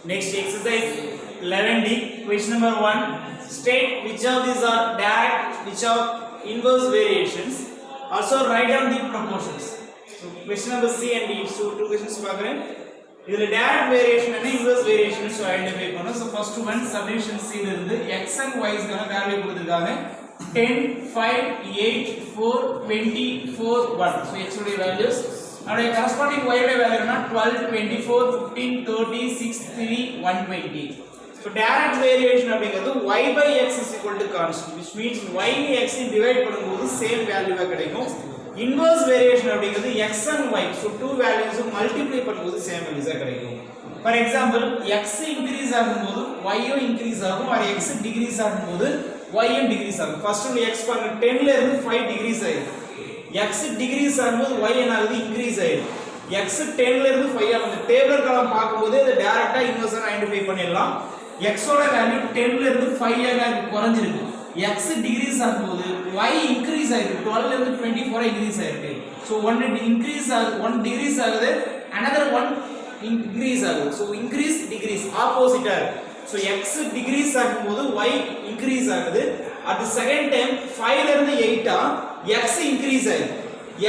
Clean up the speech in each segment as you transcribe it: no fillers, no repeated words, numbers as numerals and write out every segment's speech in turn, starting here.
Next exercise 11D. Question number 1. State which of these are direct, which are inverse variations. Also write down the proportions. So question number C and D. So two questions பார்க்கிறேன். இதுல direct variation and inverse variation so identify பண்ணனும். So first one subdivision C ல இருந்து x and y க்கான value கொடுத்திருக்காங்க. 10, 5, 8, 4, 20, 4, 1. So x உடைய values. நம்முடைய corresponding y உடைய வேல்யூ என்ன 12, 24, 15, 30, 6, 3, 120. So direct variation அப்படிங்கிறது y by x is equal to constant, which means y x I divide பண்ணும்போது சேம் வேல்யூவா கிடைக்கும். Inverse variation அப்படிங்கிறது x and y, so two values multiply பண்ணும்போது same வேல்யூஸா கிடைக்கும். For example, x increase ஆகும்போது y யும் increase ஆகும், or x decrease ஆகும்போது y யும் decrease ஆகும். First one x பாருங்க 10 ல இருந்து 5 decrease ஆயிருக்கு. x decrease ஆகும்போது y என்ன ஆகுது increase ஆயிருக்கு. x 10 ல இருந்து 5 ஆகுது. டேபிள் காலம் பாக்கும்போது இத டைரக்டா இன்வெர்ஸா ஐடென்டிஃபை பண்ணிடலாம். x ஓட வேல்யூ 10 ல இருந்து 5 ஆக குறைஞ்சிருக்கு. x decrease ஆகும்போது y increase ஆயிருக்கு. 12 ல இருந்து 24 increase ஆயிருக்கு. So one increase ஆகுது, one decrease ஆகுது, another one increase ஆகுது. So increase decrease opposite ஆகுது. So x decrease ஆகும்போது y increase ஆகுது. At the second time 5 ல இருந்து 8 ஆ x increase ஆயிருக்கு.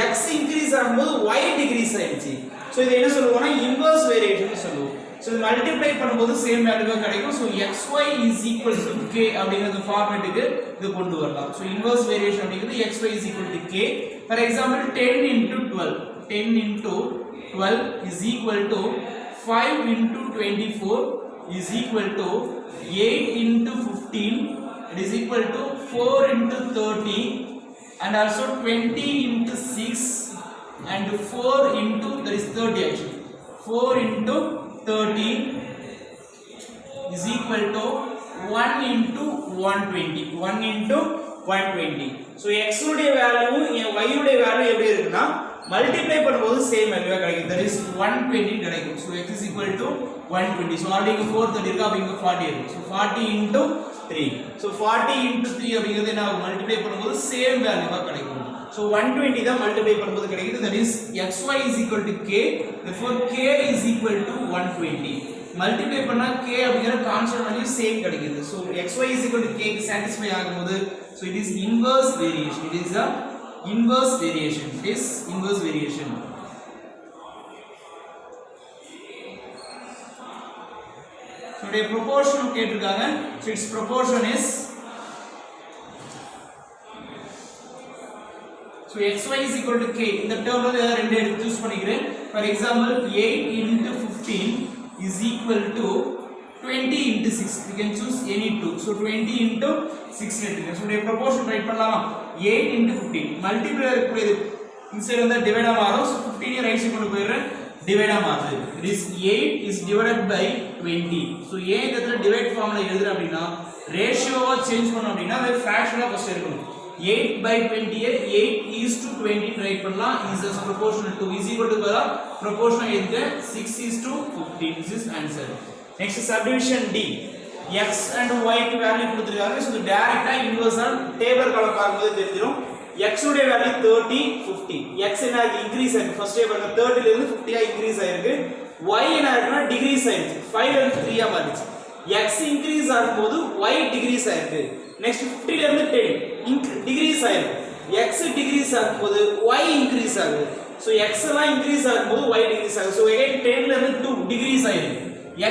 x increase ஆகும்போது y decrease ஆயிடுச்சு. So இது என்ன சொல்லுவோம்னா inverse variation சொல்லுவோம். So இது மல்டிப்ளை பண்ணும்போது சேம் வேல்யூ கிடைக்கும். So xy is equal to k அப்படிங்கறது ஃபார்மேட்டுக்கு இது கொண்டு வரலாம். So inverse variation அப்படிங்கிறது xy is equal to k. For example 10 into 12, 10 into 12 is equal to 5 into 24 is equal to 8 into 15, it is equal to 4 into 30, and also 20 into 6 and 4 into, that is 30 actually, 4 into 30 is equal to 1 into 120, 1 into 120. So x உடைய value y உடைய value எப்படி இருக்குன்னா multiply பண்ணும்போது same வேல்யூவா கிடைக்கும், that is 120 கிடைக்கும். So x is equal to 120. So already இங்க 430 இருக்கு, அப்ப இங்க 40 இருக்கு. So 40 into 3. So 40 into 3 அப்படிங்கிறது என்ன மல்டிப்ளை பண்ணும்போது சேம் வேல்யூவா கிடைக்கும். So 120 தான் மல்டிப்ளை பண்ணும்போது கிடைக்குது, that is xy is equal to k, therefore k is equal to 120. Multiply பண்ணா k அப்படிங்கற கான்ஸ்டன்ட் வேல்யூ சேம் கிடைக்குது. So xy is equal to k க்கு satisfy ஆகும்போது so it is inverse variation, it is a inverse variation, it is inverse variation. So the proportion கேட்டிருக்காங்க, so its proportion is, so xy is equal to k. இந்த டேர்ம்ல ஏதாவது ரெண்டு எடுத்து use பண்ணிக்கிறேன். For example 8 into 15 is equal to 20 into 6. You can choose any two. So 20 into 6 எடுத்துக்கங்க. So the proportion write பண்ணலாமா? 8 into 15 multiply இருக்கக்கூடியது inside வந்து divide ஆகும். So 15 ரைட் சைடு கொண்டு போயிடுறேன், டிவைட் ஆகுது. It is 8 is divided by 20. So a இடத்துல divide formula எழுதுற அப்படினா ரேஷியோவா சேஞ்ச் பண்ணனும் அப்படினா அது ஃபிராக்ஷனா ஃபர்ஸ்ட் எடுக்கணும். 8 by 20 8 is to 20 ரைட் பண்ணலாம். is as proportional to is equal to proportional எழுதுங்க. 6 is to 15. This is answer. Next subdivision D. x and y க்கு வேல்யூ கொடுத்திருக்காங்க. So டைரக்ட்டா இன்வெர்ஸா டேபிள் காலம் பார்க்கும்போது தெரிஞ்சிரும். x உடைய வேல்யூ 30, 50. x என்ன இன்கிரீஸ் ஆயிருக்கு, ஃபர்ஸ்ட் டே பாருங்க 30 ல இருந்து 50 ஆ இன்கிரீஸ் ஆயிருக்கு. y என்ன இருக்குனா டிகிரீஸ் ஆயிருக்கு, 5 ல இருந்து 3 ஆ மாறிச்சு. x இன்கிரீஸ் ஆகும்போது y டிகிரீஸ் ஆயிருக்கு. நெக்ஸ்ட் 50 ல இருந்து 10 டிகிரீஸ் ஆயிருக்கு. x டிகிரீஸ் ஆகும்போது y இன்கிரீஸ் ஆகுது. So x எல்லாம் இன்கிரீஸ் ஆகும்போது y டிகிரீஸ் ஆகுது. So again 10 ல இருந்து 2 டிகிரீஸ் ஆயிருக்கு.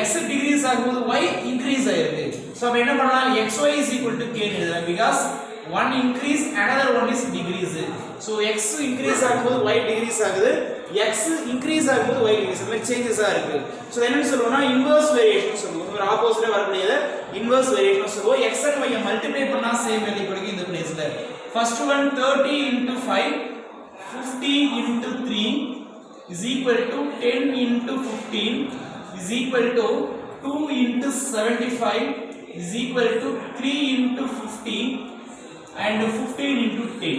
x டிகிரீஸ் ஆகும்போது y இன்கிரீஸ் ஆயிருக்கு. So அப்ப என்ன பண்ணலாம், xy is equal to k எழுதலாம், because one increase another one is decrease. So x increase ஆகும்போது y decrease ஆகுது, x increase ஆகும்போது y decrease ஆகுது, changes ஆ இருக்கு. So என்ன சொல்றோம்னா inverse variation சொல்லுவோம். ஒரு ஆப்போசிட்டா வரக்கூடியது inverse variation சொல்லுவோம். x and y மல்டிப்ளை பண்ணா சேம் வேல்யூ கிடைக்கும் இந்த பிளேஸ்ல. First one 30 into 5, 50 into 3 is equal to 10 into 15 is equal to 2 into 75 is equal to 3 into 50 and 15 into 10.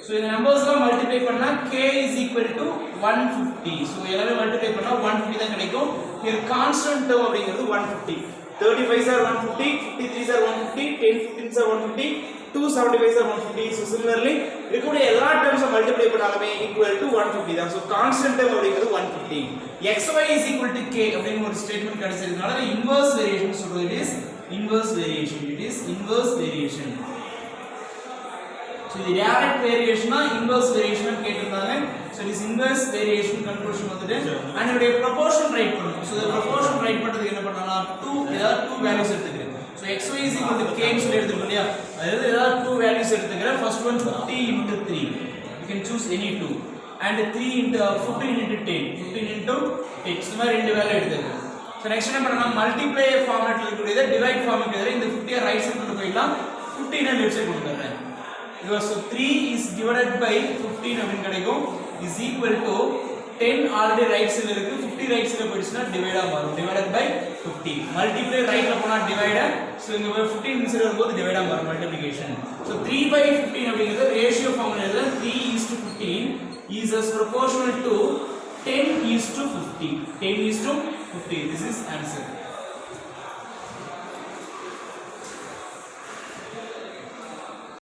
So இந்த நம்பர்ஸ்லாம் மல்டிப்ளை பண்ணா k is equal to 150. So எல்லாரும் multiply பண்ணா 150 தான் கிடைக்கும். here constant term அப்படிங்கிறது 150. 35s are 150, 53s are 150, 10 15s are 150, 2 75 are 150. So similarly இருக்கக்கூடிய எல்லா terms multiply பண்ணாலுமே equal to 150 தான். So constant term அப்படிங்கிறது 150. xy is equal to k அப்படிங்கிற ஒரு ஸ்டேட்மென்ட் கிடைச்சிருக்கனால இன்வர்ஸ் வேரியேஷன் சொல்றது. it is inverse variation. it is inverse variation. So the direct variation or inverse variation கேட்டிருந்தாங்க. So it is inverse variation conclusion வந்துட்டு and இதோட proportion write பண்ணனும். So the proportion write பண்றதுக்கு என்ன பண்ணலாம்? 2 values எடுத்துக்கிறேன். So xy is equal to k ன்னு சொல்லி எடுத்துக்கணும் இல்லையா? அதாவது ஏதாவது 2 values எடுத்துக்கிறேன். First one 50 into 3. You can choose any 2 and 3 into 15 into 10. 15 into 10. இந்த மாதிரி ரெண்டு வேல்யூ எடுத்துக்கிறேன். So next என்ன பண்ணலாம்? மல்டிப்ளை ஃபார்மட்ல இருக்கக்கூடியதை டிவைட் ஃபார்முக்கு எதிரே இந்த 50 ரைட் சைடு கொண்டு போயிடலாம். 15 லெஃப்ட் சைடு கொண்டு வரேன். So 3 is divided by 15 அப்படினு கிடைக்கும் is equal to 10 already right side இருக்கு 50 right side போயிடுச்சுனா டிவைடா மாறும் divided by 50 multiply rightல போனா divided so இங்க 15 இன்சைட் வரும்போது டிவைடா மாறும் multiplication so 3 by 15 அப்படிங்கிறது ரேஷியோ ஃபார்முலா இதுல 3:15 is as proportional to 10:50 10:50 this is answer